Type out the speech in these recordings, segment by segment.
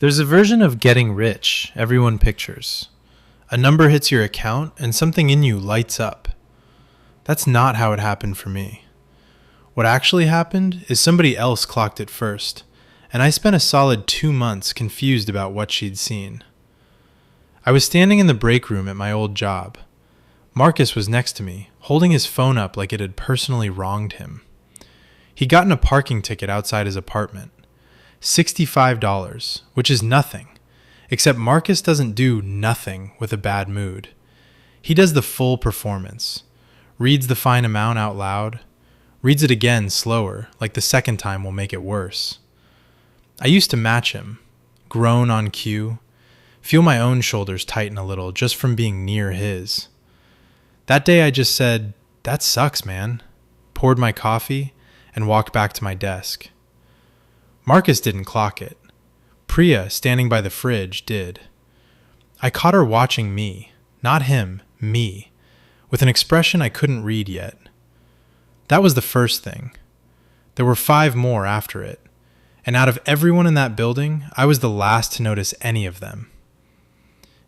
There's a version of getting rich everyone pictures. A number hits your account and something in you lights up. That's not how it happened for me. What actually happened is somebody else clocked it first, and I spent a solid 2 months confused about what she'd seen. I was standing in the break room at my old job. Marcus was next to me, holding his phone up like it had personally wronged him. He'd gotten a parking ticket outside his apartment. $65, which is nothing, except Marcus doesn't do nothing with a bad mood. He does the full performance, reads the fine amount out loud, reads it again slower, like the second time will make it worse. I used to match him, groan on cue, feel my own shoulders tighten a little just from being near his. That day I just said, "That sucks, man," poured my coffee, and walked back to my desk. Marcus didn't clock it. Priya, standing by the fridge, did. I caught her watching me, not him, me, with an expression I couldn't read yet. That was the first thing. There were 5 more after it, and out of everyone in that building, I was the last to notice any of them.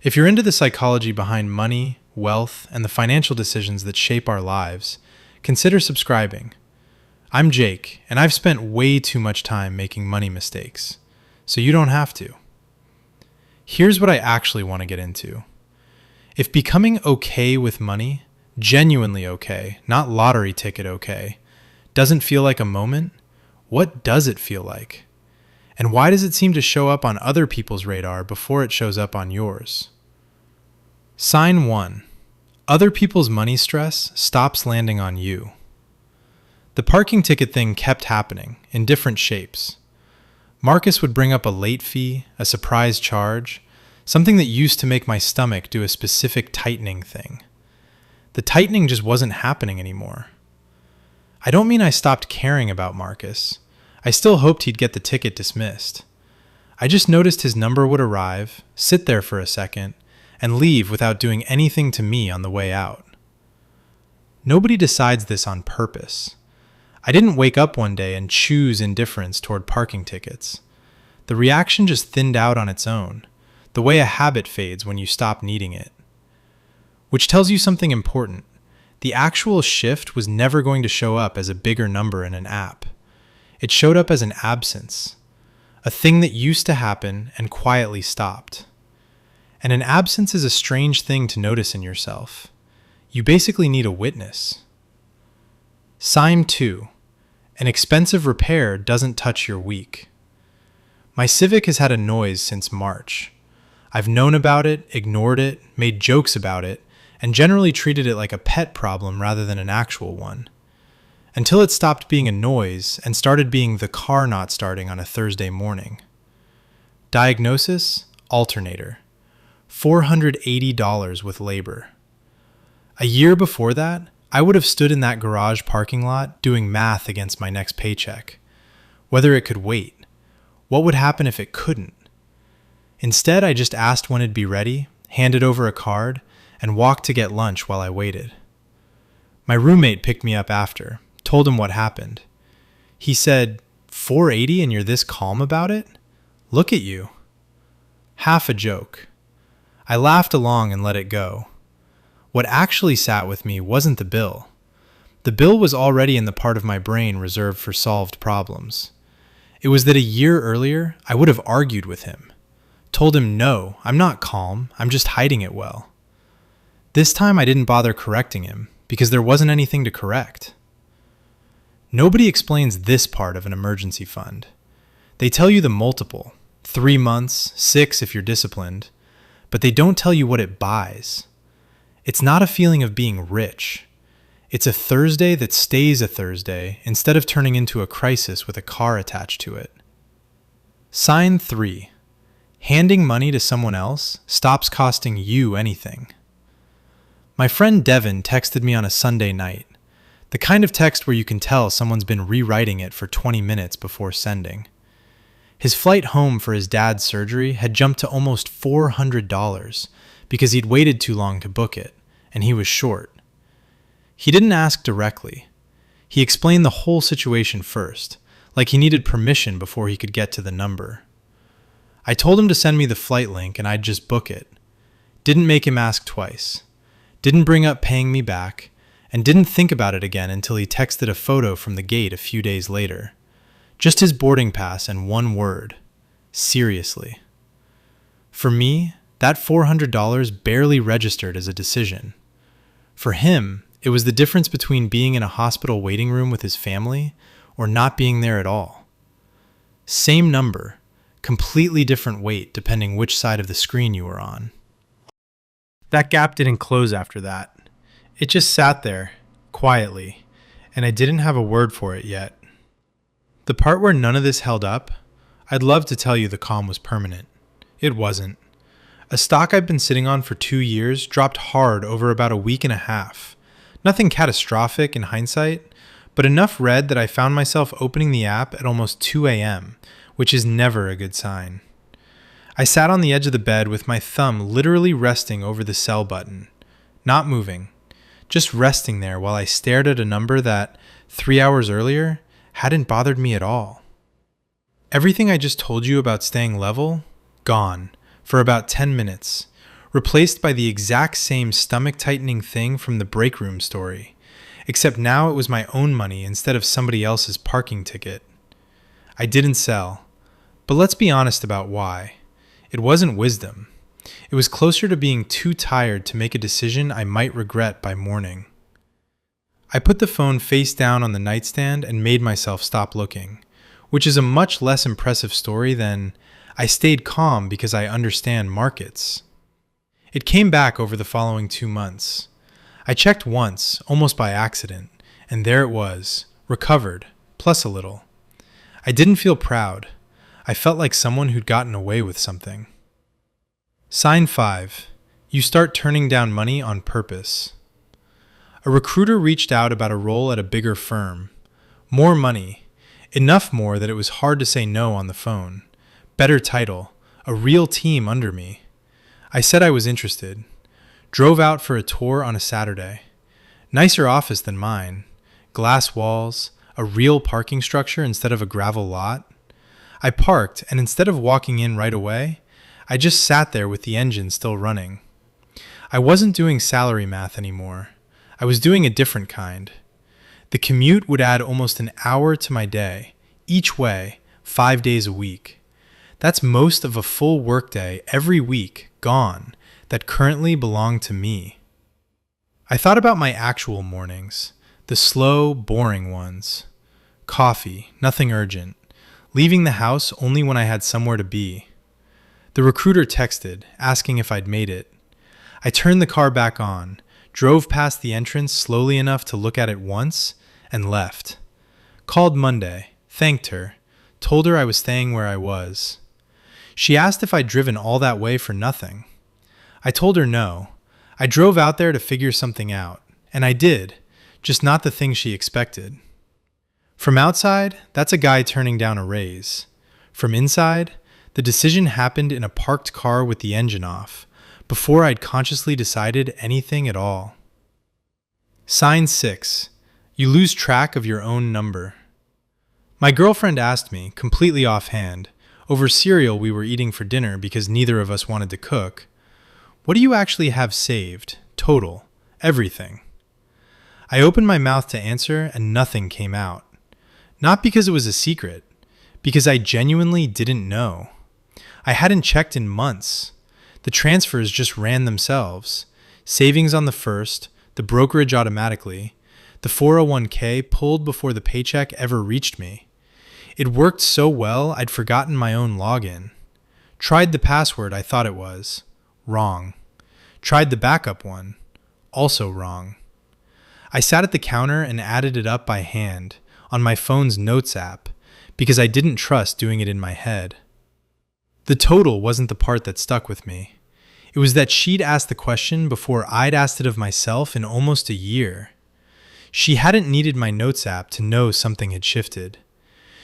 If you're into the psychology behind money, wealth, and the financial decisions that shape our lives, consider subscribing. I'm Jake, and I've spent way too much time making money mistakes, so you don't have to. Here's what I actually want to get into. If becoming okay with money, genuinely okay, not lottery ticket okay, doesn't feel like a moment, what does it feel like? And why does it seem to show up on other people's radar before it shows up on yours? Sign 1. Other people's money stress stops landing on you. The parking ticket thing kept happening, in different shapes. Marcus would bring up a late fee, a surprise charge, something that used to make my stomach do a specific tightening thing. The tightening just wasn't happening anymore. I don't mean I stopped caring about Marcus. I still hoped he'd get the ticket dismissed. I just noticed his number would arrive, sit there for a second, and leave without doing anything to me on the way out. Nobody decides this on purpose. I didn't wake up one day and choose indifference toward parking tickets. The reaction just thinned out on its own, the way a habit fades when you stop needing it. Which tells you something important. The actual shift was never going to show up as a bigger number in an app. It showed up as an absence, a thing that used to happen and quietly stopped. And an absence is a strange thing to notice in yourself. You basically need a witness. Sign 2. An expensive repair doesn't touch your week. My Civic has had a noise since March. I've known about it, ignored it, made jokes about it, and generally treated it like a pet problem rather than an actual one. Until it stopped being a noise and started being the car not starting on a Thursday morning. Diagnosis: alternator. $480 with labor. A year before that, I would have stood in that garage parking lot doing math against my next paycheck. Whether it could wait. What would happen if it couldn't? Instead, I just asked when it'd be ready, handed over a card, and walked to get lunch while I waited. My roommate picked me up after, told him what happened. He said, "$480 and you're this calm about it? Look at you." Half a joke. I laughed along and let it go. What actually sat with me wasn't the bill. The bill was already in the part of my brain reserved for solved problems. It was that a year earlier, I would have argued with him. Told him, no, I'm not calm, I'm just hiding it well. This time I didn't bother correcting him, because there wasn't anything to correct. Nobody explains this part of an emergency fund. They tell you the multiple, 3 months, 6 if you're disciplined, but they don't tell you what it buys. It's not a feeling of being rich. It's a Thursday that stays a Thursday instead of turning into a crisis with a car attached to it. Sign 3. Handing money to someone else stops costing you anything. My friend Devin texted me on a Sunday night, the kind of text where you can tell someone's been rewriting it for 20 minutes before sending. His flight home for his dad's surgery had jumped to almost $400 because he'd waited too long to book it, and he was short. He didn't ask directly. He explained the whole situation first, like he needed permission before he could get to the number. I told him to send me the flight link and I'd just book it. Didn't make him ask twice. Didn't bring up paying me back, and didn't think about it again until he texted a photo from the gate a few days later. Just his boarding pass and one word: seriously. For me, that $400 barely registered as a decision. For him, it was the difference between being in a hospital waiting room with his family or not being there at all. Same number, completely different weight depending which side of the screen you were on. That gap didn't close after that. It just sat there, quietly, and I didn't have a word for it yet. The part where none of this held up, I'd love to tell you the calm was permanent. It wasn't. A stock I've been sitting on for 2 years dropped hard over about a week and a half. Nothing catastrophic in hindsight, but enough red that I found myself opening the app at almost 2 a.m., which is never a good sign. I sat on the edge of the bed with my thumb literally resting over the sell button, not moving, just resting there while I stared at a number that, 3 hours earlier, hadn't bothered me at all. Everything I just told you about staying level, gone, for about 10 minutes, replaced by the exact same stomach-tightening thing from the break room story, except now it was my own money instead of somebody else's parking ticket. I didn't sell, but let's be honest about why. It wasn't wisdom. It was closer to being too tired to make a decision I might regret by morning. I put the phone face down on the nightstand and made myself stop looking, which is a much less impressive story than I stayed calm because I understand markets. It came back over the following 2 months. I checked once, almost by accident, and there it was, recovered, plus a little. I didn't feel proud. I felt like someone who'd gotten away with something. Sign 5. You start turning down money on purpose. A recruiter reached out about a role at a bigger firm. More money. Enough more that it was hard to say no on the phone. Better title. A real team under me. I said I was interested. Drove out for a tour on a Saturday. Nicer office than mine. Glass walls. A real parking structure instead of a gravel lot. I parked, and instead of walking in right away, I just sat there with the engine still running. I wasn't doing salary math anymore. I was doing a different kind. The commute would add almost an hour to my day, each way, 5 days a week. That's most of a full workday every week gone that currently belonged to me. I thought about my actual mornings, the slow, boring ones. Coffee, nothing urgent. Leaving the house only when I had somewhere to be. The recruiter texted, asking if I'd made it. I turned the car back on, drove past the entrance slowly enough to look at it once, and left. Called Monday, thanked her, told her I was staying where I was. She asked if I'd driven all that way for nothing. I told her no. I drove out there to figure something out, and I did, just not the thing she expected. From outside, that's a guy turning down a raise. From inside, the decision happened in a parked car with the engine off, before I'd consciously decided anything at all. Sign 6. You lose track of your own number. My girlfriend asked me, completely offhand, over cereal we were eating for dinner because neither of us wanted to cook, "What do you actually have saved, total, everything?" I opened my mouth to answer and nothing came out. Not because it was a secret, because I genuinely didn't know. I hadn't checked in months. The transfers just ran themselves. Savings on the first, the brokerage automatically, the 401k pulled before the paycheck ever reached me. It worked so well I'd forgotten my own login. Tried the password I thought it was. Wrong. Tried the backup one. Also wrong. I sat at the counter and added it up by hand, on my phone's notes app, because I didn't trust doing it in my head. The total wasn't the part that stuck with me. It was that she'd asked the question before I'd asked it of myself in almost a year. She hadn't needed my notes app to know something had shifted.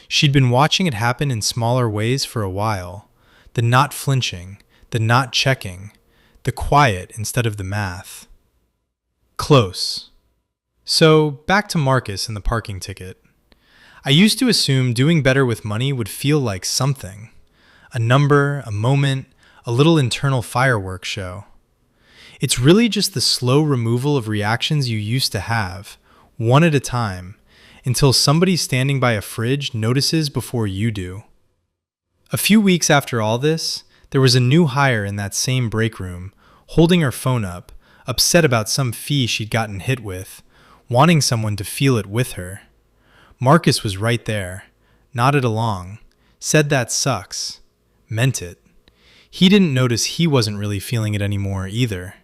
She'd been watching it happen in smaller ways for a while. The not flinching, the not checking, the quiet instead of the math. Close. So, back to Marcus and the parking ticket. I used to assume doing better with money would feel like something. A number, a moment, a little internal fireworks show. It's really just the slow removal of reactions you used to have, one at a time, until somebody standing by a fridge notices before you do. A few weeks after all this, there was a new hire in that same break room, holding her phone up, upset about some fee she'd gotten hit with, wanting someone to feel it with her. Marcus was right there, nodded along, said that sucks, meant it. He didn't notice he wasn't really feeling it anymore either.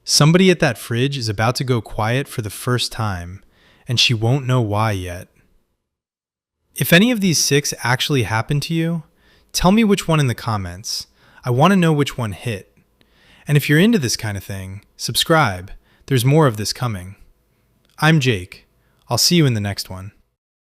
Somebody at that fridge is about to go quiet for the first time, and she won't know why yet. If any of these 6 actually happened to you, tell me which one in the comments. I want to know which one hit. And if you're into this kind of thing, subscribe. There's more of this coming. I'm Jake. I'll see you in the next one.